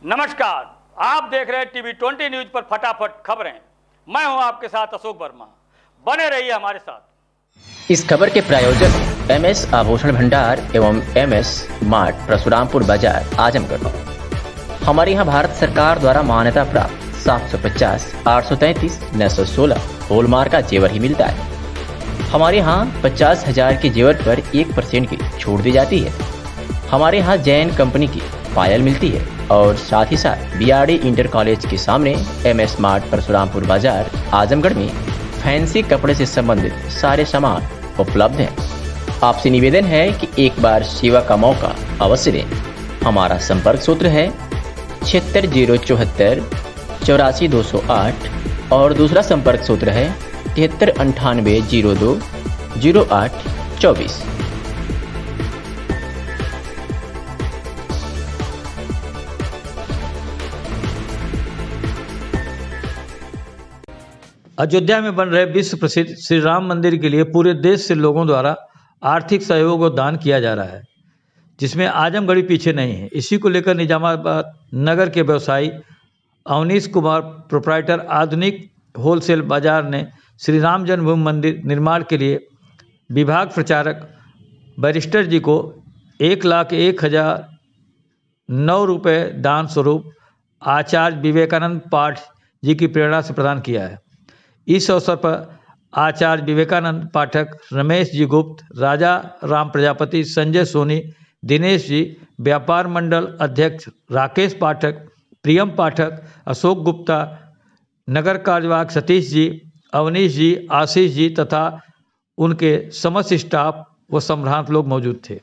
नमस्कार, आप देख रहे हैं टीवी 20 न्यूज पर फटाफट खबरें। मैं हूं आपके साथ अशोक वर्मा। बने रहिए हमारे साथ। इस खबर के प्रायोजक एमएस आभूषण भंडार एवं एमएस मार्ट परशुरामपुर बाजार आजमगढ़। हमारे यहाँ भारत सरकार द्वारा मान्यता प्राप्त 750, 833, 916 हॉलमार्क का जेवर ही मिलता है। हमारे यहाँ 50,000 के जेवर पर 1% की छूट दी जाती है। हमारे यहाँ जैन कंपनी की पायल मिलती है और साथ ही साथ बीआरडी इंटर कॉलेज के सामने एमएस मार्ट परशुरामपुर बाजार आजमगढ़ में फैंसी कपड़े से संबंधित सारे सामान उपलब्ध हैं। आपसे निवेदन है कि एक बार सेवा का मौका अवश्य दें। हमारा संपर्क सूत्र है 76 074 84 208 और दूसरा संपर्क सूत्र है 73 98 02 08 24। अयोध्या में बन रहे विश्व प्रसिद्ध श्री राम मंदिर के लिए पूरे देश से लोगों द्वारा आर्थिक सहयोग और दान किया जा रहा है, जिसमें आजमगढ़ पीछे नहीं है। इसी को लेकर निजामाबाद नगर के व्यवसायी अवनीश कुमार प्रोप्राइटर आधुनिक होलसेल बाजार ने श्री राम जन्मभूमि मंदिर निर्माण के लिए विभाग प्रचारक बैरिस्टर जी को 1,01,009 रुपये दान स्वरूप आचार्य विवेकानंद पाठ जी की प्रेरणा से प्रदान किया है। इस अवसर पर आचार्य विवेकानंद पाठक, रमेश जी गुप्त, राजा राम प्रजापति, संजय सोनी, दिनेश जी, व्यापार मंडल अध्यक्ष राकेश पाठक, प्रियम पाठक, अशोक गुप्ता, नगर कार्यवाहक सतीश जी, अवनीश जी, आशीष जी तथा उनके समस्त स्टाफ व सम्भ्रांत लोग मौजूद थे।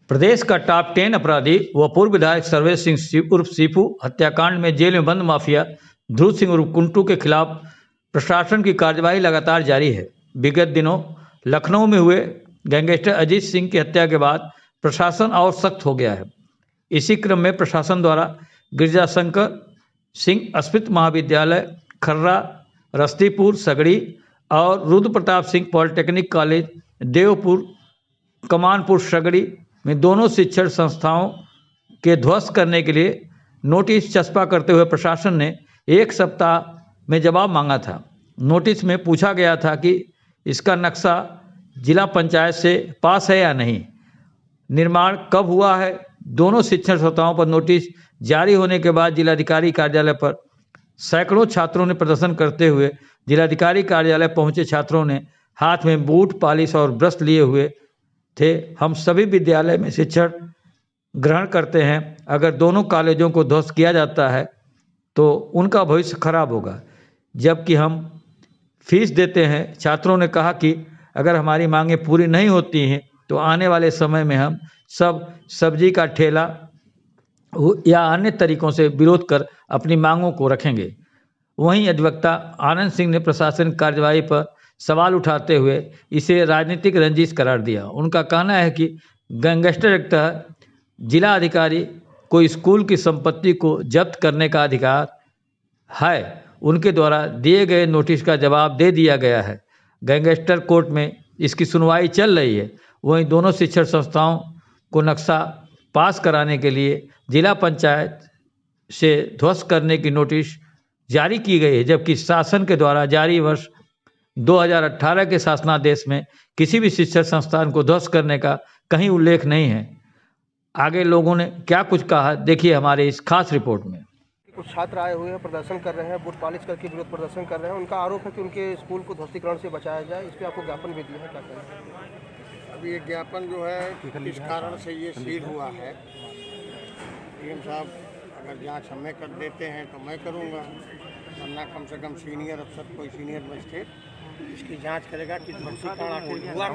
प्रदेश का टॉप 10 अपराधी व पूर्व विधायक सर्वेश सिंह उर्फ सीपू हत्याकांड में जेल में बंद माफिया ध्रुव सिंह उर्फ कुंटू के खिलाफ प्रशासन की कार्यवाही लगातार जारी है। विगत दिनों लखनऊ में हुए गैंगस्टर अजीत सिंह की हत्या के बाद प्रशासन और सख्त हो गया है। इसी क्रम में प्रशासन द्वारा गिरजाशंकर सिंह अस्मिता महाविद्यालय, खर्रा, रस्तीपुर, सगड़ी और रुद्र प्रताप सिंह पॉलिटेक्निक कॉलेज, देवपुर, कमानपुर, सगड़ी में दोनों शिक्षण संस्थाओं के ध्वस्त करने के लिए नोटिस चस्पा करते हुए प्रशासन ने 1 सप्ताह में जवाब मांगा था। नोटिस में पूछा गया था कि इसका नक्शा जिला पंचायत से पास है या नहीं, निर्माण कब हुआ है। दोनों शिक्षण संस्थाओं पर नोटिस जारी होने के बाद जिलाधिकारी कार्यालय पर सैकड़ों छात्रों ने प्रदर्शन करते हुए जिलाधिकारी कार्यालय पहुंचे। छात्रों ने हाथ में बूट, पॉलिश और ब्रश लिए हुए थे। हम सभी विद्यालय में शिक्षण ग्रहण करते हैं। अगर दोनों कॉलेजों को ध्वस्त किया जाता है तो उनका भविष्य खराब होगा, जबकि हम फीस देते हैं। छात्रों ने कहा कि अगर हमारी मांगें पूरी नहीं होती हैं तो आने वाले समय में हम सब सब्जी का ठेला या अन्य तरीकों से विरोध कर अपनी मांगों को रखेंगे। वहीं अधिवक्ता आनंद सिंह ने प्रशासनिक कार्यवाही पर सवाल उठाते हुए इसे राजनीतिक रंजिश करार दिया। उनका कहना है कि गैंगस्टर के तहत जिला अधिकारी को स्कूल की संपत्ति को जब्त करने का अधिकार है। उनके द्वारा दिए गए नोटिस का जवाब दे दिया गया है। गैंगस्टर कोर्ट में इसकी सुनवाई चल रही है। वहीं दोनों शिक्षण संस्थाओं को नक्शा पास कराने के लिए जिला पंचायत से ध्वस्त करने की नोटिस जारी की गई है, जबकि शासन के द्वारा जारी वर्ष 2018 के शासनादेश में किसी भी शिक्षण संस्थान को ध्वस्त करने का कहीं उल्लेख नहीं है। आगे लोगों ने क्या कुछ कहा, देखिए हमारे इस खास रिपोर्ट में। कुछ छात्र आए हुए हैं, प्रदर्शन कर रहे हैं, बूट पॉलिश करके विरोध प्रदर्शन कर रहे हैं। उनका आरोप है कि उनके स्कूल को ध्वस्तीकरण से बचाया जाए। इस पर आपको ज्ञापन भी दिया है, क्या करें? अभी ये ज्ञापन जो है इस कारण से ये सील हुआ है। पीएम साहब अगर जांच हमें कर देते हैं तो मैं करूँगा, वरना कम से कम सीनियर अफसर, कोई सीनियर मजिस्ट्रेट इसकी जांच करेगा कि ध्वस्तीकरण आखिर हुआ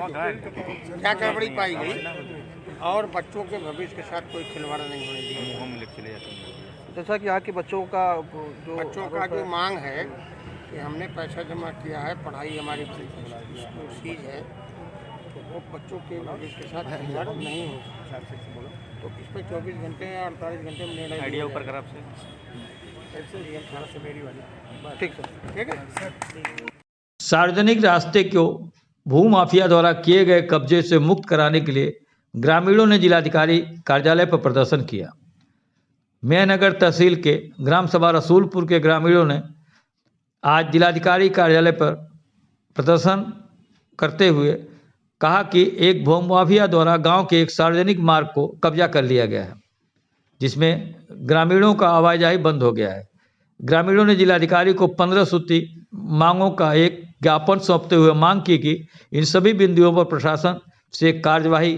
क्या गड़बड़ी पाई गई और बच्चों के भविष्य के साथ कोई खिलवाड़ नहीं होने दिया। जैसा कि यहाँ के बच्चों का जो मांग है कि हमने पैसा जमा किया है, पढ़ाई हमारी फीस है, तो वो बच्चों के भविष्य के साथ खिलवाड़ नहीं हो। तो इस पर 24 घंटे या 48 घंटे में निर्णय आइडिया ऊपर कर आपसे मेरी वाली। ठीक सर, ठीक है। सार्वजनिक रास्ते को भूमाफिया द्वारा किए गए कब्जे से मुक्त कराने के लिए ग्रामीणों ने जिलाधिकारी कार्यालय पर प्रदर्शन किया। मेहनगर तहसील के ग्राम सभा रसूलपुर के ग्रामीणों ने आज जिलाधिकारी कार्यालय पर प्रदर्शन करते हुए कहा कि एक भूमाफिया द्वारा गांव के एक सार्वजनिक मार्ग को कब्जा कर लिया गया है, जिसमें ग्रामीणों का आवाजाही बंद हो गया है। ग्रामीणों ने जिलाधिकारी को 15 सूत्री मांगों का एक ज्ञापन सौंपते हुए मांग की कि इन सभी बिंदुओं पर प्रशासन से कार्यवाही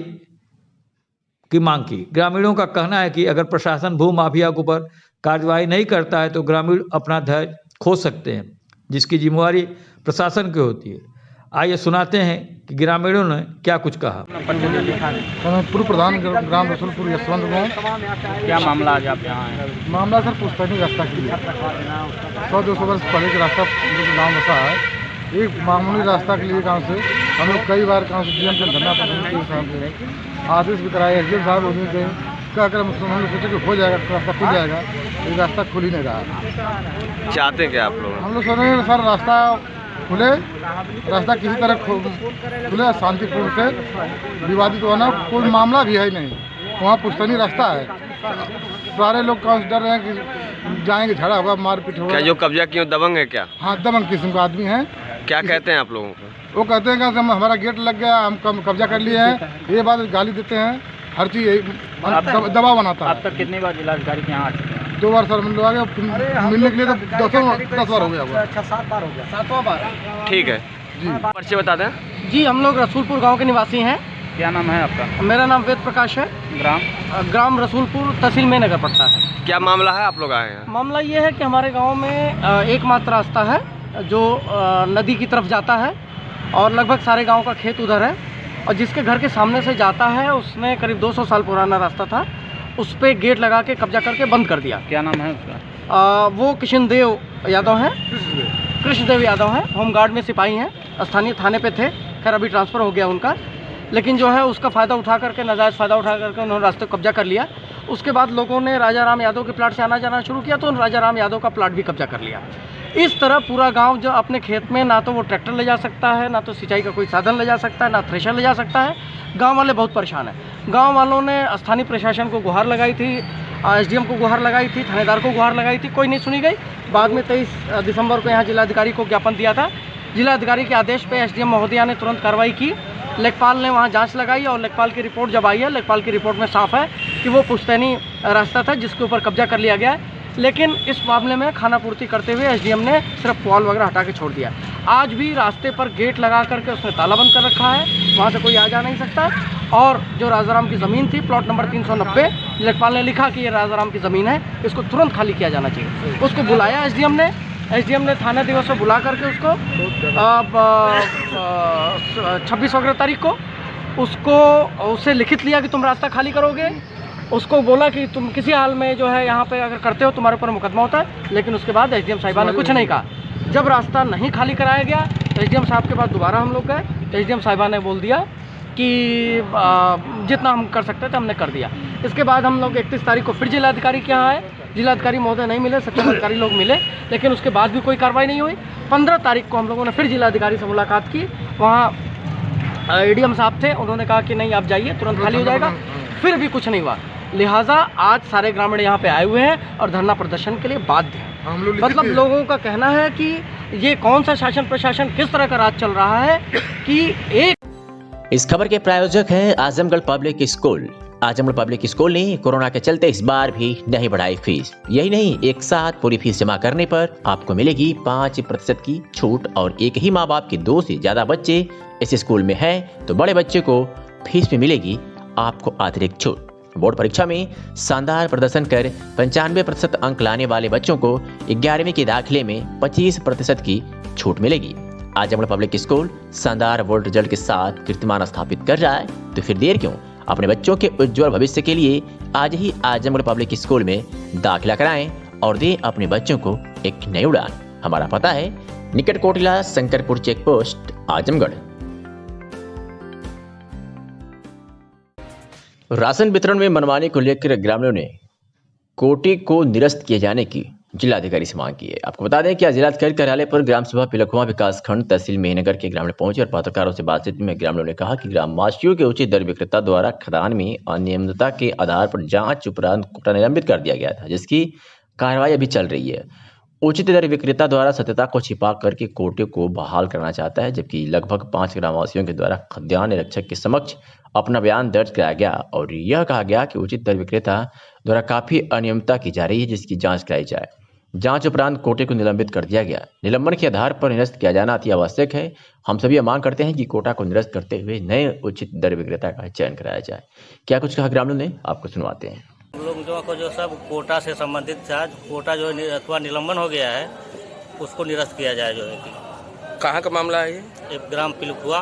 की मांग की। ग्रामीणों का कहना है कि अगर प्रशासन भूमाफिया के ऊपर कार्यवाही नहीं करता है तो ग्रामीण अपना धैर्य खो सकते हैं, जिसकी जिम्मेवारी प्रशासन की होती है। आइए सुनाते हैं कि ग्रामीणों ने क्या कुछ कहा। पूर्व प्रधान ग्राम रसूलपुर यशवंत गाँव। क्या मामला आज आप यहाँ आए? मामला सर पुश्तैनी रास्ता के लिए 100-200 वर्ष पहले का रास्ता जो गाँव बसा है, एक मामूली रास्ता के लिए गाँव से हम लोग कई बार गाँव से डीएम से धरना प्रदर्शन आदेश भी कराए। एसडीएम साहब उन्हीं से क्या कर हम सोचे कि हो जाएगा, रास्ता खुल जाएगा, ये रास्ता खुल ही नहीं रहा। चाहते हैं क्या आप लोग? हम लोग सोच रहे हैं सर रास्ता खुले, रास्ता किसी तरह खुले शांतिपूर्ण से, विवादित होना कोई मामला भी है नहीं। वहाँ पुश्तैनी रास्ता है, सारे लोग डर रहे हैं कि जाएंगे झगड़ा होगा, मारपीट होगा। क्या जो कब्जा किए दबंग है क्या? हाँ, दबंग किस्म का आदमी है। क्या कहते हैं आप लोगों को? वो कहते हैं कि हमारा गेट लग गया, हम कब्जा कर लिए हैं, ये बात गाली देते हैं, हर चीज़ दबाव बनाता है। अब तक कितनी बार जिलाधिकारी के यहाँ आ चुके हैं? 2 बार सर मिल आगे मिलने के लिए तो 10 बार हो गया हुआ। 7 बार हो गया। 7वां बार। ठीक है जी, परिचय बता दें। जी, हम लोग रसूलपुर गांव के निवासी हैं। क्या नाम है आपका? मेरा नाम वेद प्रकाश है। ग्राम रसूलपुर तहसील में नगर पड़ता है। क्या मामला है, आप लोग आए हैं? मामला ये है कि हमारे गांव में एकमात्र रास्ता है जो नदी की तरफ जाता है और लगभग सारे गांव का खेत उधर है, और जिसके घर के सामने से जाता है उसने करीब 200 साल पुराना रास्ता था, उस पर गेट लगा के कब्जा करके बंद कर दिया। क्या नाम है उसका? वो कृष्णदेव यादव हैं। कृष्णदेव यादव हैं, होमगार्ड में सिपाही हैं, स्थानीय थाने पे थे, खैर अभी ट्रांसफ़र हो गया उनका। लेकिन जो है उसका फ़ायदा उठा करके, नाजायज़ फ़ायदा उठा करके उन्होंने रास्ते को कब्जा कर लिया। उसके बाद लोगों ने राजा राम यादव के प्लाट से आना जाना शुरू किया, तो राजा राम यादव का प्लाट भी कब्जा कर लिया। इस तरह पूरा गांव जो अपने खेत में ना तो वो ट्रैक्टर ले जा सकता है, ना तो सिंचाई का कोई साधन ले जा सकता है, ना थ्रेशर ले जा सकता है। गांव वाले बहुत परेशान हैं। गांव वालों ने स्थानीय प्रशासन को गुहार लगाई थी, एसडीएम को गुहार लगाई थी, थानेदार को गुहार लगाई थी, कोई नहीं सुनी गई। बाद में 23 दिसंबर को यहाँ जिलाधिकारी को ज्ञापन दिया था। जिलाधिकारी के आदेश पे एसडीएम महोदया ने तुरंत कार्रवाई की। लेखपाल ने वहाँ जांच लगाई और लेखपाल की रिपोर्ट जब आई है, लेखपाल की रिपोर्ट में साफ है कि वो पुश्तैनी रास्ता था जिसके ऊपर कब्जा कर लिया गया है। लेकिन इस मामले में खाना पूर्ति करते हुए एसडीएम ने सिर्फ पुआल वगैरह हटा के छोड़ दिया। आज भी रास्ते पर गेट लगा करके उसने ताला बंद कर रखा है, वहाँ से कोई आ जा नहीं सकता। और जो राजाराम की ज़मीन थी, प्लॉट नंबर 390, लेखपाल ने लिखा कि ये राजाराम की ज़मीन है, इसको तुरंत खाली किया जाना चाहिए। उसको बुलाया एसडीएम ने थाना दिवस पर बुला करके उसको 26 वगैरह तारीख को उससे लिखित लिया कि तुम रास्ता खाली करोगे। उसको बोला कि तुम किसी हाल में जो है यहाँ पे अगर करते हो तुम्हारे ऊपर मुकदमा होता है। लेकिन उसके बाद एसडीएम साहिबा ने कुछ नहीं कहा। जब रास्ता नहीं खाली कराया गया तो एसडीएम साहब के बाद दोबारा हम लोग गए, तो एसडीएम साहिबा ने बोल दिया कि जितना हम कर सकते थे हमने कर दिया। इसके बाद हम लोग 31 तारीख को फिर जिलाधिकारी के यहाँ आए। जिलाधिकारी महोदय नहीं मिले, सक्षम अधिकारी लोग मिले, लेकिन उसके बाद भी कोई कार्रवाई नहीं हुई। 15 तारीख को हम लोगों ने फिर जिलाधिकारी से मुलाकात की। वहाँ एडीएम साहब थे, उन्होंने कहा कि नहीं आप जाइए, तुरंत खाली हो जाएगा। फिर भी कुछ नहीं हुआ। लिहाजा आज सारे ग्रामीण यहाँ पे आए हुए हैं और धरना प्रदर्शन के लिए बाध्य हैं। मतलब लोगों का कहना है कि ये कौन सा शासन प्रशासन किस तरह का राज चल रहा है कि एक। इस खबर के प्रायोजक हैं Azamgarh public school. Azamgarh public school ने कोरोना के चलते इस बार भी नहीं बढ़ाई फीस। यही नहीं, एक साथ पूरी फीस जमा करने पर आपको मिलेगी 5% की छूट, और एक ही माँ बाप के 2 से ज्यादा बच्चे इस स्कूल में हैं तो बड़े बच्चे को फीस में मिलेगी आपको अतिरिक्त छूट। बोर्ड परीक्षा में शानदार प्रदर्शन कर 95% अंक लाने वाले बच्चों को 11वीं के दाखिले में 25% की छूट मिलेगी। आजमगढ़ पब्लिक स्कूल शानदार बोर्ड रिजल्ट के साथ कीर्तिमान स्थापित कर रहा है, तो फिर देर क्यों? अपने बच्चों के उज्जवल भविष्य के लिए आज ही आजमगढ़ पब्लिक स्कूल में दाखिला कराएं और दें अपने बच्चों को एक नई उड़ान। हमारा पता है निकट Kotila Shankarpur check post Azamgarh. Ration वितरण में मनमानी को लेकर ग्रामीणों ने कोटे को निरस्त किए जाने की जिलाधिकारी से मांग की है। आपको बता दें कि आज जिलाधिकारी कार्यालय पर ग्राम सभा पिलखुआ विकासखंड तहसील मेहनगर के ग्रामीण पहुंचे और पत्रकारों से बातचीत में ग्रामीणों ने कहा कि ग्रामवासियों के उचित दर विक्रेता द्वारा खदान में अनियमितता के आधार पर जांच उपरांत कोटा निलंबित कर दिया गया था, जिसकी कार्रवाई अभी चल रही है। उचित दर विक्रेता द्वारा सत्यता को छिपा करके कोटे को बहाल करना चाहता है, जबकि लगभग 5 ग्रामवासियों के द्वारा खद्यान निरीक्षक के समक्ष अपना बयान दर्ज कराया गया और यह कहा गया कि उचित दर विक्रेता द्वारा काफी अनियमितता की जा रही है, जिसकी जांच कराई जाए। जांच उपरांत कोटे को निलंबित कर दिया गया। निलंबन के आधार पर निरस्त किया जाना अति आवश्यक है। हम सभी मांग करते हैं कि कोटा को निरस्त करते हुए नए उचित दर विक्रेता का चयन कराया जाए। क्या कुछ कहा ग्रामीणों ने, आपको सुनवाते हैं। लोगों को जो सब कोटा से संबंधित था, कोटा जो अथवा निलंबन हो गया है उसको निरस्त किया जाए। जो है कि कहाँ का मामला है ये? एक ग्राम पिलखुआ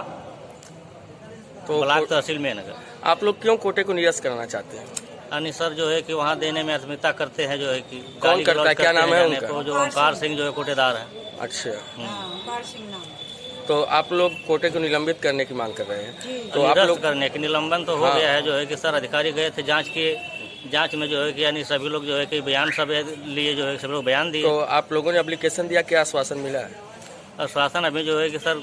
तो ब्लॉक तहसील मेहनगर। आप लोग क्यों कोटे को निरस्त कराना चाहते हैं? यानी सर जो है कि वहाँ देने में असमिता करते हैं। जो है कि कौन करता है, क्या नाम है उनका? तो जो ओंकार सिंह जो है कोटेदार है। अच्छा, तो आप लोग कोटे को निलंबित करने की मांग कर रहे हैं? तो आप लोग करने की निलंबन तो हो गया है। जो है कि सर अधिकारी गए थे जांच किए, जांच में जो है कि यानी सभी लोग जो है कि बयान सब लिए, जो है सब लोग बयान दिए। तो आप लोगों ने एप्लीकेशन दिया, क्या आश्वासन मिला है? आश्वासन अभी जो है कि सर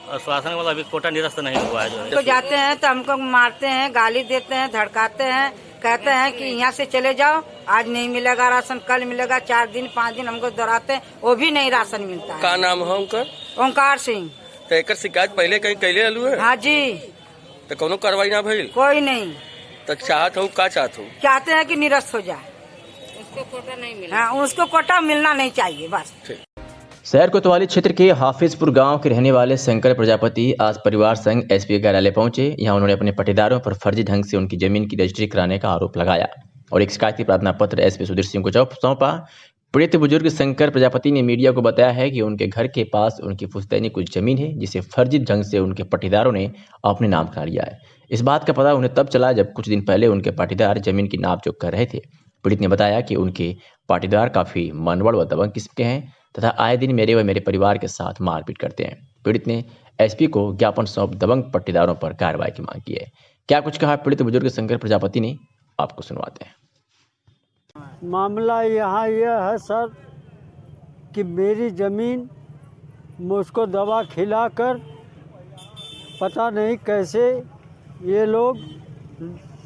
आश्वासन मतलब अभी कोटा निरस्त नहीं हुआ है। जो है तो जाते हैं तो हमको मारते हैं, गाली देते हैं, धड़काते हैं, कहते हैं कि यहाँ से चले जाओ, आज नहीं मिलेगा राशन, कल मिलेगा, 4 दिन 5 दिन हमको दोहराते हैं, वो भी नहीं राशन मिलता है। क्या नाम है उनका? ओंकार सिंह। तो एक शिकायत पहले कहीं कैले अलू है? हाँ जी। तो कोनो कार्रवाई ना भइल? कोई नहीं। तो चाहत हो, क्या चाहत हो? चाहते हैं कि निरस्त हो जाए, उसको कोटा नहीं मिला। हाँ, उसको कोटा मिलना नहीं चाहिए बस। शहर कोतवाली क्षेत्र के हाफिजपुर गांव के रहने वाले शंकर प्रजापति आज परिवार संघ एसपी कार्यालय पहुंचे। यहां उन्होंने अपने पट्टेदारों पर फर्जी ढंग से उनकी जमीन की रजिस्ट्री कराने का आरोप लगाया और एक शिकायती प्रार्थना पत्र एसपी सुधीर सिंह को सौंपा। पीड़ित बुजुर्ग शंकर प्रजापति ने मीडिया को बताया है कि उनके घर के पास उनकी पुश्तैनी कुछ जमीन है, जिसे फर्जी ढंग से उनके पट्टेदारों ने अपने नाम करा लिया है। इस बात का पता उन्हें तब चला जब कुछ दिन पहले उनके पाटीदार जमीन की नाप जोख कर रहे थे। पीड़ित ने बताया कि उनके पाटीदार काफी मनवड़ व दबंग किस्म के हैं तथा आए दिन मेरे व मेरे परिवार के साथ मारपीट करते हैं। पीड़ित ने एसपी को ज्ञापन सौंप दबंग पट्टेदारों पर कार्रवाई की मांग की है। क्या कुछ कहा पीड़ित बुजुर्ग शंकर प्रजापति ने, आपको सुनवाते हैं। मामला यहाँ यह है सर कि मेरी ज़मीन मुझको दवा खिलाकर पता नहीं कैसे ये लोग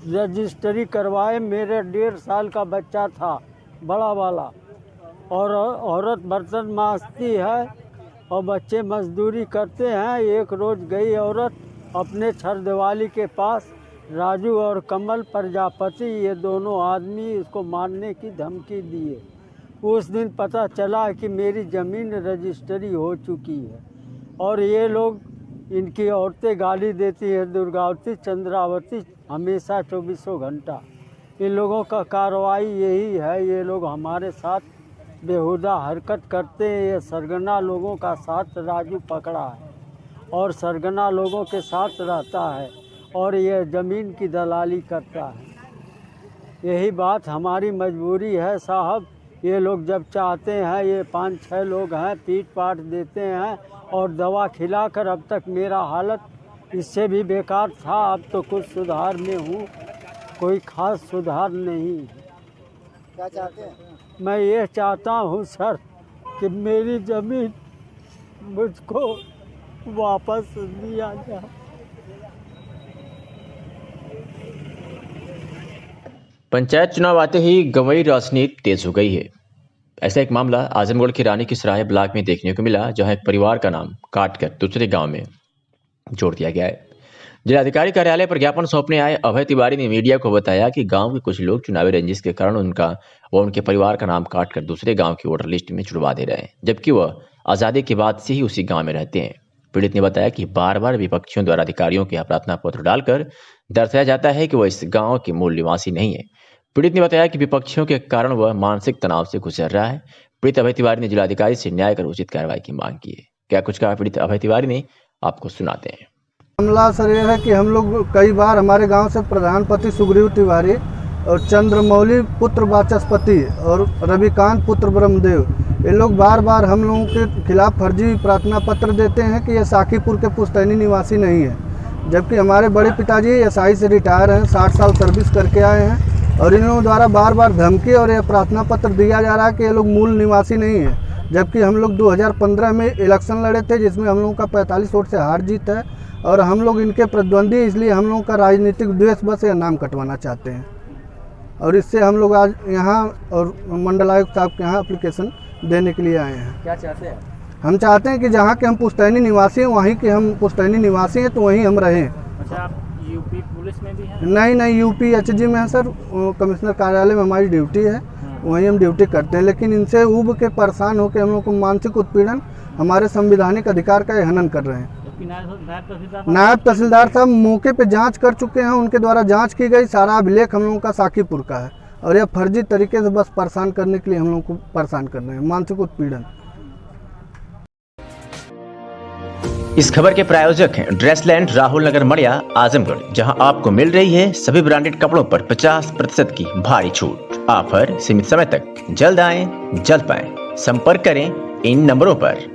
रजिस्ट्री करवाए। मेरे 1.5 साल का बच्चा था, बड़ा वाला, और औरत बर्तन मांजती है और बच्चे मजदूरी करते हैं। एक रोज़ गई औरत अपने छरदेवाली के पास, राजू और कमल प्रजापति, ये दोनों आदमी इसको मारने की धमकी दिए। उस दिन पता चला कि मेरी ज़मीन रजिस्ट्री हो चुकी है और ये लोग, इनकी औरतें गाली देती हैं, दुर्गावती, चंद्रावती, हमेशा 24 घंटा। इन लोगों का कार्रवाई यही है, ये लोग हमारे साथ बेहुदा हरकत करते हैं। ये सरगना लोगों का साथ राजू पकड़ा है और सरगना लोगों के साथ रहता है और ये ज़मीन की दलाली करता है। यही बात हमारी मजबूरी है साहब। ये लोग जब चाहते हैं, ये 5-6 लोग हैं, पीट पाट देते हैं और दवा खिलाकर अब तक मेरा हालत इससे भी बेकार था। अब तो कुछ सुधार में हूँ, कोई ख़ास सुधार नहीं। क्या चाहते हैं? मैं ये चाहता हूँ सर कि मेरी ज़मीन मुझको वापस दिया जाए। पंचायत चुनाव आते ही गंवई राजनीति तेज हो गई है। ऐसा एक मामला आजमगढ़ के रानी की सराय ब्लॉक में देखने को मिला, जहां एक परिवार का नाम काटकर दूसरे गांव में जोड़ दिया गया है। जिलाधिकारी कार्यालय पर ज्ञापन सौंपने आए अभय तिवारी ने मीडिया को बताया कि गांव के कुछ लोग चुनावी रंजिश के कारण उनका व उनके परिवार का नाम काटकर दूसरे गांव की वोटर लिस्ट में जुड़वा दे रहे हैं, जबकि वह आज़ादी के बाद से ही उसी गांव में रहते हैं। पीड़ित ने बताया कि बार बार विपक्षियों द्वारा अधिकारियों के प्रार्थना पत्र डालकर दर्शाया जाता है कि वह इस गाँव के मूल निवासी नहीं है। पीड़ित ने बताया कि विपक्षियों के कारण वह मानसिक तनाव से गुजर रहा है। पीड़ित अभय तिवारी ने जिलाधिकारी से न्याय कर उचित कार्रवाई की मांग की है। क्या कुछ कहा पीड़ित अभय तिवारी ने, आपको सुनाते हैं। मामला सर ये है कि हम लोग कई बार हमारे गांव से प्रधानपति सुग्रीव तिवारी और चंद्रमौली पुत्र वाचस्पति और रविकांत पुत्र ब्रह्मदेव, ये लोग बार बार हम लोगों के खिलाफ फर्जी प्रार्थना पत्र देते हैं कि ये साखीपुर के पुश्तैनी निवासी नहीं है, जबकि हमारे बड़े पिताजी एसआई से रिटायर हैं, 60 साल सर्विस करके आए हैं और इन लोगों द्वारा बार बार धमकी और यह प्रार्थना पत्र दिया जा रहा है कि ये लोग मूल निवासी नहीं है, जबकि हम लोग 2015 में इलेक्शन लड़े थे जिसमें हम लोगों का 45 वोट से हार जीत है और हम लोग इनके प्रतिद्वंदी, इसलिए हम लोगों का राजनीतिक द्वेष बस यह नाम कटवाना चाहते हैं। और इससे हम लोग आज यहाँ और मंडलायुक्त साहब के यहाँ एप्लीकेशन देने के लिए आए हैं। क्या चाहते हैं? हम चाहते हैं कि जहाँ के हम पुश्तैनी निवासी हैं वहीं के हम पुश्तैनी निवासी हैं तो वहीं हम रहें। अच्छा, आप यूपी पुलिस में भी हैं? नहीं, यूपी एचजी में है सर, कमिश्नर कार्यालय में हमारी ड्यूटी है, वहीं हम ड्यूटी करते हैं। लेकिन इनसे उब के परेशान होकर हम लोग को मानसिक उत्पीड़न, हमारे संवैधानिक अधिकार का हनन कर रहे हैं। नायब तहसीलदार साहब मौके पे जांच कर चुके हैं, उनके द्वारा जांच की गई, सारा अभिलेख हम लोगों का साकीपुर का है और यह फर्जी तरीके से बस परेशान करने के लिए हम लोगों को परेशान कर रहे हैं, मानसिक उत्पीड़न। इस खबर के प्रायोजक हैं ड्रेसलैंड, राहुल नगर, मड़िया, आजमगढ़, जहां आपको मिल रही है सभी ब्रांडेड कपड़ों पर 50% की भारी छूट। ऑफर सीमित समय तक, जल्द आएं जल्द पाएं, संपर्क करें इन नंबरों पर।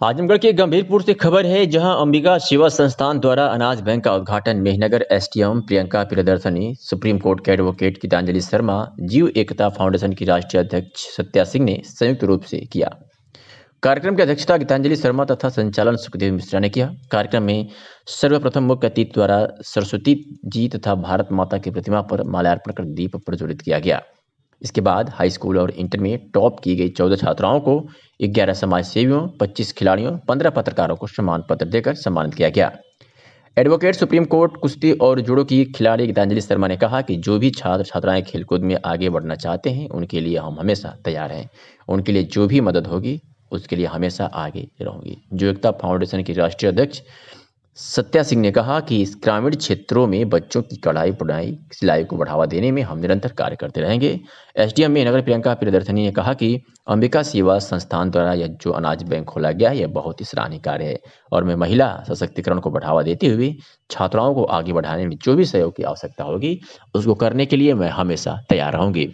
आजमगढ़ के गंभीरपुर से खबर है, जहां अंबिका सेवा संस्थान द्वारा अनाज बैंक का उद्घाटन Mehnagar SDM Priyanka Priyadarshini, supreme court के एडवोकेट गीतांजलि शर्मा, जीव एकता फाउंडेशन की राष्ट्रीय अध्यक्ष सत्या सिंह ने संयुक्त रूप से किया। कार्यक्रम की अध्यक्षता गीतांजलि शर्मा तथा संचालन सुखदेव मिश्रा ने किया। कार्यक्रम में सर्वप्रथम मुख्य अतिथि द्वारा सरस्वती जी तथा भारत माता की प्रतिमा पर माल्यार्पण कर दीप प्रज्वलित किया गया। इसके बाद हाई स्कूल और इंटर में टॉप की गई 14 छात्राओं को, 11 समाज सेवियों, 25 खिलाड़ियों, 15 पत्रकारों को सम्मान पत्र देकर सम्मानित किया गया। एडवोकेट सुप्रीम कोर्ट कुश्ती और जूडो की खिलाड़ी गीतांजलि शर्मा ने कहा कि जो भी छात्र छात्राएं खेलकूद में आगे बढ़ना चाहते हैं उनके लिए हम हमेशा तैयार हैं। उनके लिए जो भी मदद होगी उसके लिए हमेशा आगे रहूंगी। जीव एकता फाउंडेशन की राष्ट्रीय अध्यक्ष सत्या सिंह ने कहा कि इस ग्रामीण क्षेत्रों में बच्चों की कढ़ाई बुनाई सिलाई को बढ़ावा देने में हम निरंतर कार्य करते रहेंगे। एसडीएम मेहनगर प्रियंका प्रियदर्शनी ने कहा कि अंबिका सेवा संस्थान द्वारा यह जो अनाज बैंक खोला गया है यह बहुत ही सराहनीय कार्य है और मैं महिला सशक्तिकरण को बढ़ावा देते हुए छात्राओं को आगे बढ़ाने में जो भी सहयोग की आवश्यकता होगी उसको करने के लिए मैं हमेशा तैयार रहूंगी।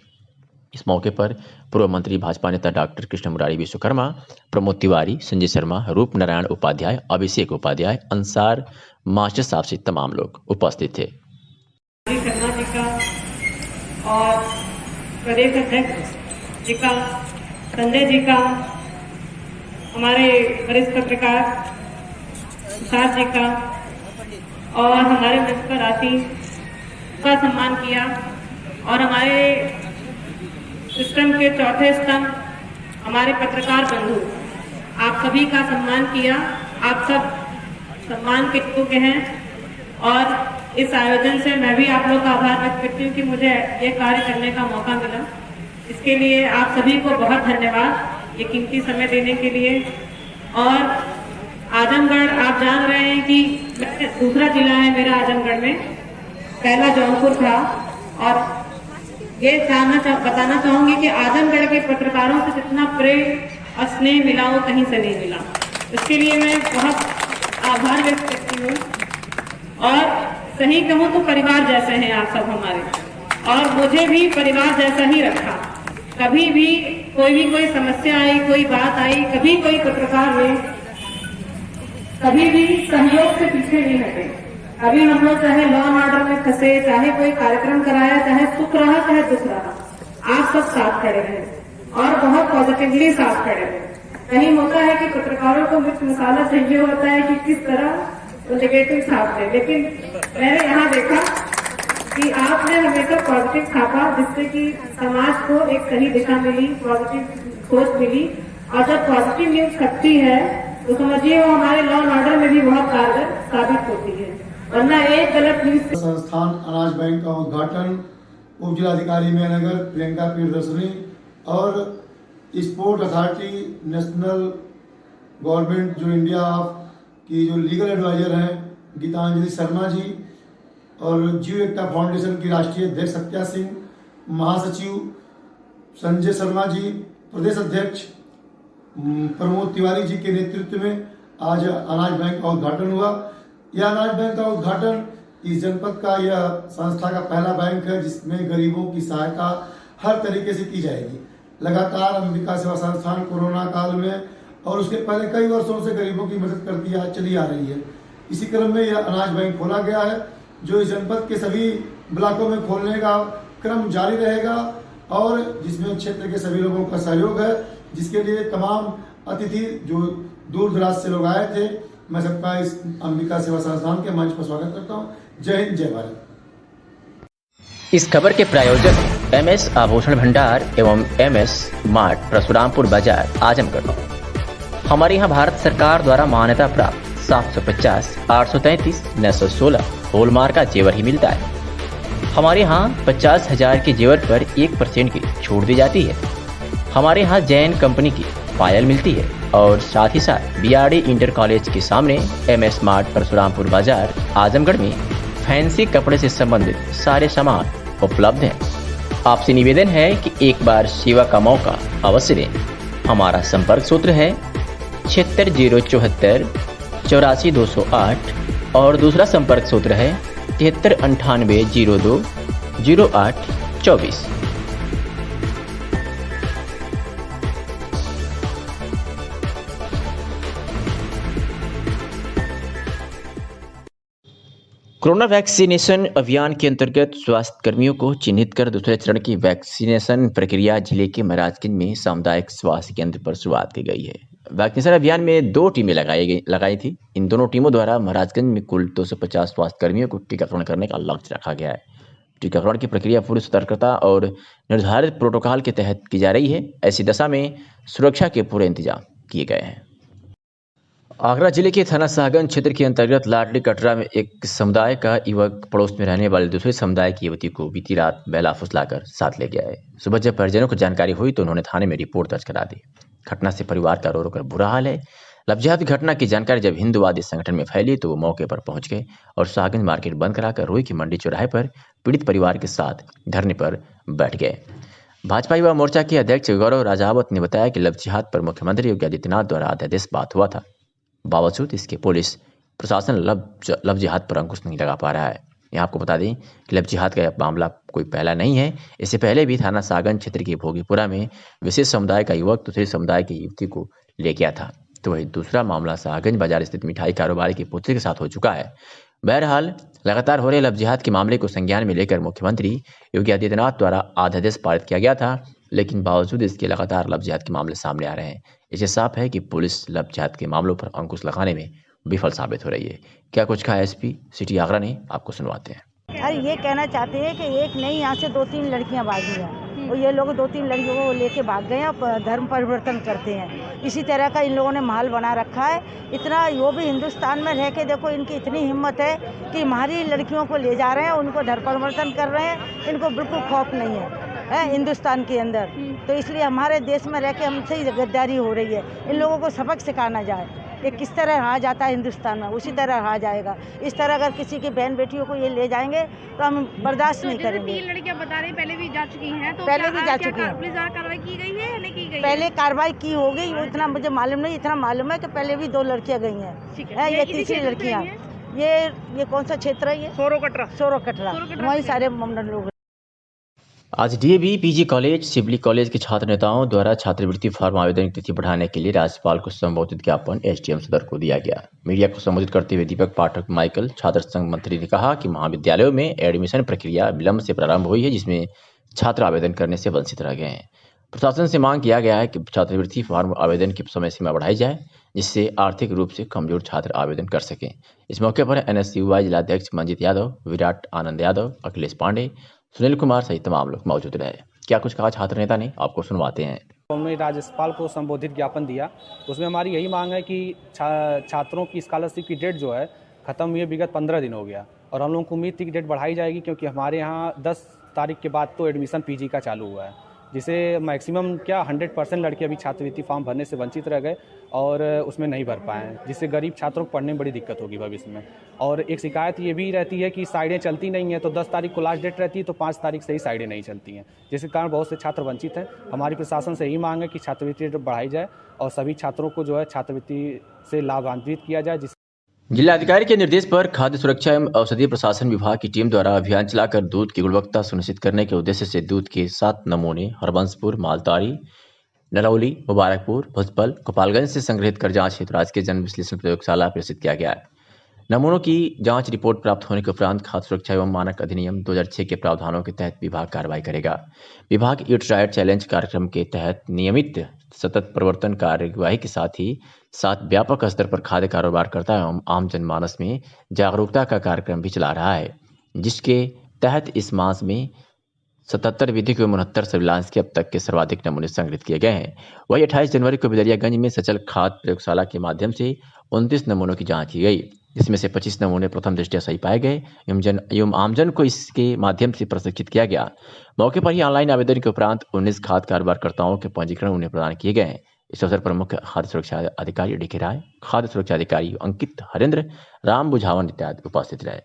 इस मौके पर पूर्व मंत्री भाजपा नेता डॉक्टर कृष्ण मुरारी विश्वकर्मा, प्रमोद तिवारी, संजय शर्मा, रूप नारायण उपाध्याय, अभिषेक उपाध्याय, अंसार मास्टर साहब से तमाम लोग उपस्थित थे। शर्मा जी का और प्रदेश अध्यक्ष जी का, संजय जी का, हमारे वरिष्ठ पत्रकार तुषार जी का और हमारे प्रिंसिपल राशि का सम्मान किया और हमारे सिस्टम के चौथे स्तंभ हमारे पत्रकार बंधु, आप सभी का सम्मान किया। आप सब सम्मान के योग्य हैं और इस आयोजन से मैं भी आप लोग का आभार व्यक्त करती हूँ कि मुझे ये कार्य करने का मौका मिला। इसके लिए आप सभी को बहुत धन्यवाद, ये कीमती समय देने के लिए। और आजमगढ़ आप जान रहे हैं कि दूसरा जिला है मेरा आजमगढ़ में, पहला जौनपुर था और ये बताना चाहूंगी कि आजमगढ़ के पत्रकारों से जितना प्रेम और स्नेह मिला वो कहीं से नहीं मिला। इसके लिए मैं बहुत आभार व्यक्त करती हूँ और सही कहूँ तो परिवार जैसे हैं आप सब हमारे, और मुझे भी परिवार जैसा ही रखा। कभी भी कोई समस्या आई, कोई बात आई, कभी कोई पत्रकार हुए, कभी भी सहयोग से पीछे नहीं हटे। अभी हम लोग चाहे लॉ एंड ऑर्डर में फंसे, चाहे कोई कार्यक्रम कराया, चाहे सुख रहा चाहे दुख रहा, आप सब साथ खड़े हैं और बहुत पॉजिटिवली साथ खड़े हैं। कहीं होता है कि पत्रकारों को मिर्च मसाला चाहिए होता है कि किस तरह नेगेटिव छापते, लेकिन मैंने यहाँ देखा कि आपने हमेशा पॉजिटिव छापा, जिससे कि समाज को एक सही दिशा मिली, पॉजिटिव सोच मिली। और जब पॉजिटिव न्यूज छपती है तो समझिए वो हमारे लॉ एंड ऑर्डर में भी बहुत कारगर साबित होती है, वरना एक गलत न्यूज। संस्थान अनाज बैंक का उद्घाटन उप जिलाधिकारी मेहनगर प्रियंका प्रियदर्शनी और स्पोर्ट अथॉरिटी नेशनल गवर्नमेंट जो इंडिया की जो लीगल एडवाइजर हैं गीतांजलि शर्मा जी और जीव एकता फाउंडेशन की राष्ट्रीय अध्यक्ष सत्या सिंह, महासचिव संजय शर्मा जी, प्रदेश अध्यक्ष प्रमोद तिवारी जी के नेतृत्व में आज अनाज बैंक का उद्घाटन हुआ। यह अनाज बैंक का उद्घाटन इस जनपद का यह संस्था का पहला बैंक है जिसमें गरीबों की सहायता हर तरीके से की जाएगी। लगातार अंबिका सेवा संस्थान कोरोना काल में और उसके पहले कई वर्षों से गरीबों की मदद करती चली आ रही है। इसी क्रम में यह अनाज बैंक खोला गया है जो इस जनपद के सभी ब्लॉकों में खोलने का क्रम जारी रहेगा और जिसमें क्षेत्र के सभी लोगों का सहयोग है, जिसके लिए तमाम अतिथि जो दूर दराज से लोग आए थे, मैं सबका इस अंबिका सेवा संस्थान के मंच पर स्वागत करता हूँ। जय हिंद, जय भारत। इस खबर के प्रायोजक MS आभूषण भंडार एवं MS मार्ट परशुरामपुर बाजार आजमगढ़। हमारे यहाँ भारत सरकार द्वारा मान्यता प्राप्त 750, 833, 916 हॉलमार्क का जेवर ही मिलता है। हमारे यहाँ 50,000 के जेवर पर 1% की छूट दी जाती है। हमारे यहाँ जैन कंपनी की पायल मिलती है और साथ ही साथ BRD इंटर कॉलेज के सामने MS मार्ट परशुरामपुर बाजार आजमगढ़ में फैंसी कपड़े से संबंधित सारे सामान उपलब्ध हैं। आपसे निवेदन है कि एक बार सेवा का मौका अवश्य दें। हमारा संपर्क सूत्र है 76074 84 208 और दूसरा संपर्क सूत्र है 7398 02 08 24। कोरोना वैक्सीनेशन अभियान के अंतर्गत स्वास्थ्य कर्मियों को चिन्हित कर दूसरे चरण की वैक्सीनेशन प्रक्रिया जिले के महाराजगंज में सामुदायिक स्वास्थ्य केंद्र पर शुरुआत की गई है। वैक्सीनेशन अभियान में 2 टीमें लगाई थी। इन दोनों टीमों द्वारा महाराजगंज में कुल 250 स्वास्थ्य कर्मियों को टीकाकरण करने का लक्ष्य रखा गया है। टीकाकरण की प्रक्रिया पूरी सतर्कता और निर्धारित प्रोटोकॉल के तहत की जा रही है। ऐसी दशा में सुरक्षा के पूरे इंतजाम किए गए हैं। आगरा जिले के थाना शाहगंज क्षेत्र के अंतर्गत लाडली कटरा में एक समुदाय का युवक पड़ोस में रहने वाले दूसरे समुदाय की युवती को बीती रात बहला फुसलाकर साथ ले गया है। सुबह जब परिजनों को जानकारी हुई तो उन्होंने थाने में रिपोर्ट दर्ज करा दी। घटना से परिवार का रो रो कर बुरा हाल है। लवजिहाद की घटना की जानकारी जब हिंदुवादी संगठन में फैली तो वो मौके पर पहुंच गए और शाहगंज मार्केट बंद कराकर रुई की मंडी चौराहे पर पीड़ित परिवार के साथ धरने पर बैठ गए। भाजपा युवा मोर्चा के अध्यक्ष गौरव राजावत ने बताया कि लवजिहाद पर मुख्यमंत्री योगी आदित्यनाथ द्वारा अध्यादेश बात हुआ था। बावजूद इसके पुलिस प्रशासन लव जिहाद पर अंकुश नहीं लगा पा रहा है। यहाँ आपको बता दें कि लव जिहाद का मामला कोई पहला नहीं है। इससे पहले भी थाना शाहगंज क्षेत्र के भोगीपुरा में विशेष समुदाय का युवक दूसरे समुदाय की युवती को ले गया था। तो वही दूसरा मामला शाहगंज बाजार स्थित मिठाई कारोबारी की पुत्री के साथ हो चुका है। बहरहाल लगातार हो रहे लव जिहाद के मामले को संज्ञान में लेकर मुख्यमंत्री योगी आदित्यनाथ द्वारा अध्यादेश पारित किया गया था, लेकिन बावजूद इसके लगातार लव जिहाद के मामले सामने आ रहे हैं। इससे साफ है कि पुलिस लव जिहाद के मामलों पर अंकुश लगाने में विफल साबित हो रही है। क्या कुछ कहा SP सिटी आगरा ने, आपको सुनवाते हैं। अरे ये कहना चाहते हैं कि एक नहीं, यहाँ से 2-3 लड़कियाँ भागी हैं और ये लोग 2-3 लड़कियों को लेके भाग गए हैं, धर्म परिवर्तन करते हैं। इसी तरह का इन लोगों ने माहौल बना रखा है। इतना वो भी हिंदुस्तान में रह के देखो, इनकी इतनी हिम्मत है कि हमारी लड़कियों को ले जा रहे हैं, उनको धर्म परिवर्तन कर रहे हैं। इनको बिल्कुल खौफ नहीं है हिंदुस्तान के अंदर। तो इसलिए हमारे देश में रह के हमसे ही गद्दारी हो रही है। इन लोगों को सबक सिखाना जाए कि किस तरह रहा जाता है हिंदुस्तान में, उसी तरह रहा जाएगा। इस तरह अगर किसी की बहन बेटियों को ये ले जाएंगे तो हम बर्दाश्त नहीं करेंगे। 3 लड़कियां बता रही पहले भी जा चुकी हैं, तो पहले भी जा चुकी हैं। पुलिस द्वारा कार्रवाई की गई है या नहीं की गई? पहले कार्रवाई की होगी, वो इतना मुझे मालूम नहीं। इतना मालूम है कि पहले भी 2 लड़कियां गई हैं। ये तीसरी लड़कियां। ये कौन सा क्षेत्र है? ये सोरो कटरा। वही सारे लोग। आज DAV PG college Sivli college के छात्र नेताओं द्वारा छात्रवृत्ति फॉर्म आवेदन की तिथि बढ़ाने के लिए राज्यपाल को संबोधित ज्ञापन SDM सदर को दिया गया। मीडिया को संबोधित करते हुए दीपक पाठक माइकल छात्र संघ मंत्री ने कहा कि महाविद्यालयों में एडमिशन प्रक्रिया विलंब से प्रारंभ हुई है, जिसमें छात्र आवेदन करने से वंचित रह गए हैं। प्रशासन से मांग किया गया है कि छात्रवृत्ति फॉर्म आवेदन की समय सीमा बढ़ाई जाए, जिससे आर्थिक रूप से कमजोर छात्र आवेदन कर सकें। इस मौके पर NSCUI जिलाध्यक्ष मंजित यादव, विराट आनंद यादव, अखिलेश पांडे, सुनील कुमार सहित तमाम लोग मौजूद रहे। क्या कुछ कहा छात्र नेता ने, आपको सुनवाते हैं। उन्होंने राज्यपाल को संबोधित ज्ञापन दिया। उसमें हमारी यही मांग है कि छात्रों की स्कॉलरशिप की डेट जो है ख़त्म हुए विगत 15 दिन हो गया और हम लोगों को उम्मीद थी कि डेट बढ़ाई जाएगी, क्योंकि हमारे यहाँ 10 तारीख के बाद तो एडमिशन PG का चालू हुआ है, जिसे मैक्सिमम 100% लड़के अभी छात्रवृत्ति फॉर्म भरने से वंचित रह गए और उसमें नहीं भर पाए, जिससे गरीब छात्रों को पढ़ने में बड़ी दिक्कत होगी भविष्य में। और एक शिकायत ये भी रहती है कि साइडें चलती नहीं हैं, तो 10 तारीख को लास्ट डेट रहती है, तो 5 तारीख से ही साइडें नहीं चलती हैं, जिसके कारण बहुत से छात्र वंचित हैं। हमारी प्रशासन से यही मांग है कि छात्रवृत्ति बढ़ाई जाए और सभी छात्रों को जो है छात्रवृत्ति से लाभान्वित किया जाए। जिलाधिकारी के निर्देश पर खाद्य सुरक्षा एवं औषधीय प्रशासन विभाग की टीम द्वारा अभियान चलाकर दूध की गुणवत्ता सुनिश्चित करने के उद्देश्य से दूध के 7 नमूने हरबंसपुर, मालतारी, नरौली, मुबारकपुर, भुजपल, गोपालगंज से संग्रहित कर जांच हेतु राजकीय जन विश्लेषण प्रयोगशाला प्रेषित किया गया है। नमूनों की जांच रिपोर्ट प्राप्त होने के उपरांत खाद्य सुरक्षा एवं मानक अधिनियम 2006 के प्रावधानों के तहत विभाग कार्रवाई करेगा। विभाग ईट राइट चैलेंज कार्यक्रम के तहत नियमित सतत प्रवर्तन कार्यवाही के साथ व्यापक स्तर पर खाद्य कारोबारकर्ता एवं आम जनमानस में जागरूकता का कार्यक्रम भी चला रहा है, जिसके तहत इस मास में 77 विधिक एवं 69 सर्विलांस के अब तक के सर्वाधिक नमूने संग्रहित किए गए हैं। वही 28 जनवरी को बिदरियागंज में सचल खाद्य प्रयोगशाला के माध्यम से 29 नमूनों की जांच की गई, जिसमें से 25 नमूने प्रथम दृष्टया सही पाए गए एवं आमजन को इसके माध्यम से प्रशिक्षित किया गया। मौके पर ही ऑनलाइन आवेदन के उपरांत 19 खाद्य कारोबारकर्ताओं के पंजीकरण उन्हें प्रदान किए गए। इस अवसर पर मुख्य खाद्य सुरक्षा अधिकारी डीके राय, खाद्य सुरक्षा अधिकारी अंकित हरेंद्र, राम बुझावन इत्यादि उपस्थित रहे।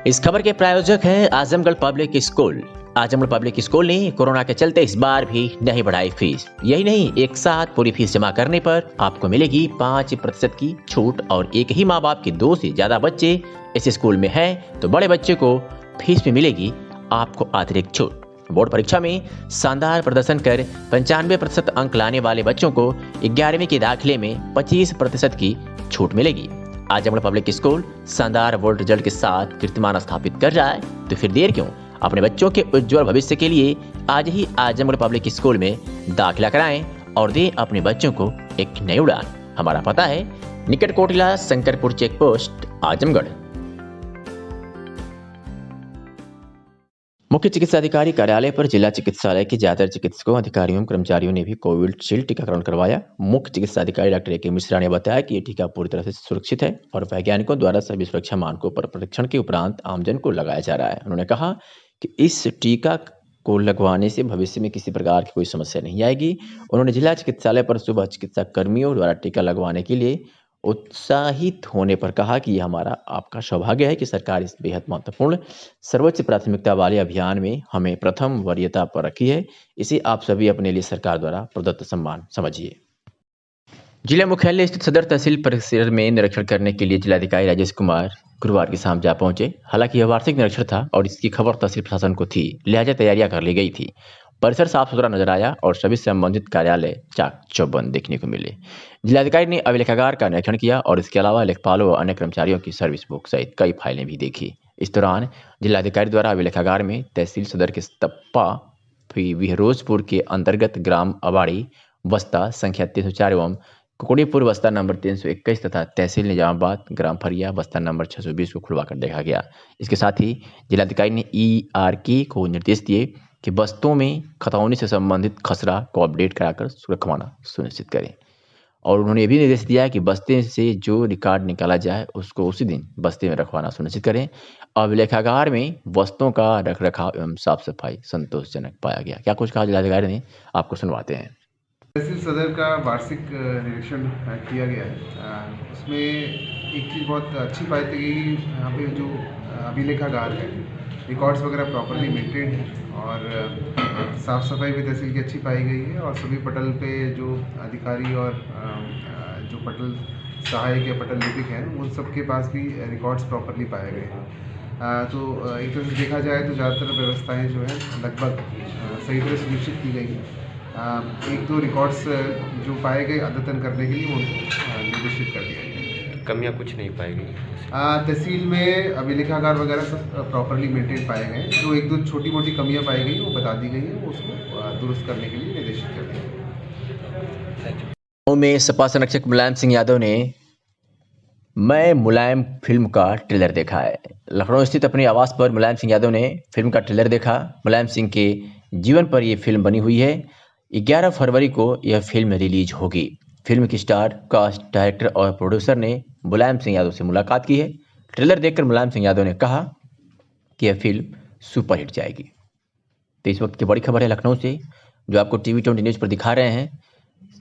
इस खबर के प्रायोजक हैं Azamgarh public school. Azamgarh public school ने कोरोना के चलते इस बार भी नहीं बढ़ाई फीस। यही नहीं, एक साथ पूरी फीस जमा करने पर आपको मिलेगी 5% की छूट और एक ही माँ बाप के 2 से ज्यादा बच्चे इस स्कूल में हैं तो बड़े बच्चे को फीस में मिलेगी आपको अतिरिक्त छूट। बोर्ड परीक्षा में शानदार प्रदर्शन कर 95% अंक लाने वाले बच्चों को 11वीं के दाखिले में 25% की छूट मिलेगी। आजमगढ़ पब्लिक स्कूल शानदार बोर्ड रिजल्ट के साथ कीर्तिमान स्थापित कर रहा है, तो फिर देर क्यों? अपने बच्चों के उज्जवल भविष्य के लिए आज ही आजमगढ़ पब्लिक स्कूल में दाखिला कराएं और दें अपने बच्चों को एक नई उड़ान। हमारा पता है निकट कोटिला, शंकरपुर चेक पोस्ट, आजमगढ़। मुख्य चिकित्सा अधिकारी कार्यालय पर जिला चिकित्सालय के ज्यादातर चिकित्सकों, अधिकारियों, कर्मचारियों ने भी कोविशील्ड टीकाकरण करवाया। मुख्य चिकित्सा अधिकारी डॉक्टर ए के मिश्रा ने बताया कि ये टीका पूरी तरह से सुरक्षित है और वैज्ञानिकों द्वारा सभी सुरक्षा मानकों पर परीक्षण के उपरांत आमजन को लगाया जा रहा है। उन्होंने कहा कि इस टीका को लगवाने से भविष्य में किसी प्रकार की कोई समस्या नहीं आएगी। उन्होंने जिला चिकित्सालय पर सुबह चिकित्सा कर्मियों द्वारा टीका लगवाने के लिए उत्साहित होने पर कहा कि यह हमारा आपका सौभाग्य है कि सरकार इस बेहद महत्वपूर्ण सर्वोच्च प्राथमिकता वाले अभियान में हमें प्रथम वरीयता पर रखी है। इसे आप सभी अपने लिए सरकार द्वारा प्रदत्त सम्मान समझिए। जिला मुख्यालय स्थित सदर तहसील परिसर में निरीक्षण करने के लिए जिलाधिकारी राजेश कुमार गुरुवार की शाम जा पहुंचे। हालांकि यह वार्षिक निरीक्षण था और इसकी खबर तहसील प्रशासन को थी, लिहाजा तैयारियां कर ली गई थी। परिसर साफ सुथरा नजर आया और सभी संबंधित कार्यालय चाक चौबंद देखने को मिले। जिलाधिकारी ने अभिलेखागार का निरीक्षण किया और इसके अलावा लेखपालों व अन्य कर्मचारियों की सर्विस बुक सहित कई फाइलें भी देखी। इस दौरान जिलाधिकारी द्वारा अभिलेखागार में तहसील सदर के तप्पा विहरोजपुर के अंतर्गत ग्राम अबाड़ी बस्ता संख्या 304 एवं कुकुड़ीपुर बस्ता नंबर 321 तथा तहसील निजामाबाद ग्राम फरिया बस्ता नंबर 620 को खुलवाकर देखा गया। इसके साथ ही जिलाधिकारी ने ERK को निर्देश दिए कि बस्तों में खतौनी से संबंधित खसरा को अपडेट कराकर रखवाना सुनिश्चित करें और उन्होंने ये भी निर्देश दिया कि बस्ते से जो रिकॉर्ड निकाला जाए उसको उसी दिन बस्ते में रखवाना सुनिश्चित करें। अभिलेखागार में वस्तुओं का रखरखाव एवं साफ सफाई संतोषजनक पाया गया। क्या कुछ कहा जिलाधिकारी ने, आपको सुनवाते हैं। तहसील सदर का वार्षिक निरीक्षण किया गया है। उसमें एक चीज़ बहुत अच्छी पाई गई कि यहाँ पे जो अभिलेखागार है रिकॉर्ड्स वगैरह प्रॉपरली मेंटेन है और साफ़ सफाई भी तहसील की अच्छी पाई गई है और सभी पटल पे जो अधिकारी और जो पटल सहायक या पटल लिपिक हैं उन सब के पास भी रिकॉर्ड्स प्रॉपरली पाए गए हैं। तो एक तरह से देखा जाए तो ज़्यादातर व्यवस्थाएं जो हैं लगभग सही तरह सुनिश्चित की गई हैं। 1-2 रिकॉर्ड्स जो पाए गए अद्यतन करने के लिए उनको निर्देशित कर दिया गया। कमियां कुछ नहीं पाई गई तहसील में अभिलेखागार वगैरह सब प्रॉपरली मेंटेन पाए गए। जो 1-2 छोटी मोटी कमियां पाई गई वो बता दी गई है, उसको दुरुस्त करने के लिए निर्देशित कर दिया गया। में सपा संरक्षक मुलायम सिंह यादव ने मैं मुलायम फिल्म का ट्रेलर देखा है। लखनऊ स्थित अपने आवास पर मुलायम सिंह यादव ने फिल्म का ट्रेलर देखा। मुलायम सिंह के जीवन पर यह फिल्म बनी हुई है। 11 फरवरी को यह फिल्म रिलीज होगी। फिल्म की स्टार, कास्ट, डायरेक्टर और प्रोड्यूसर ने मुलायम सिंह यादव से मुलाकात की है। ट्रेलर देखकर मुलायम सिंह यादव ने कहा कि यह फिल्म सुपरहिट जाएगी। तो इस वक्त की बड़ी खबर है लखनऊ से, जो आपको TV20 न्यूज़ पर दिखा रहे हैं।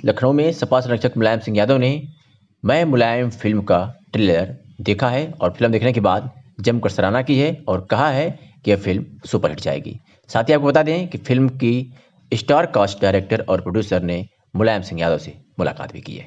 लखनऊ में सपा संरक्षक मुलायम सिंह यादव ने मैं मुलायम फिल्म का ट्रेलर देखा है और फिल्म देखने के बाद जमकर सराहना की है और कहा है कि यह फिल्म सुपरहिट जाएगी। साथ ही आपको बता दें कि फिल्म की स्टार कास्ट, डायरेक्टर और प्रोड्यूसर ने मुलायम सिंह यादव से मुलाकात भी की है।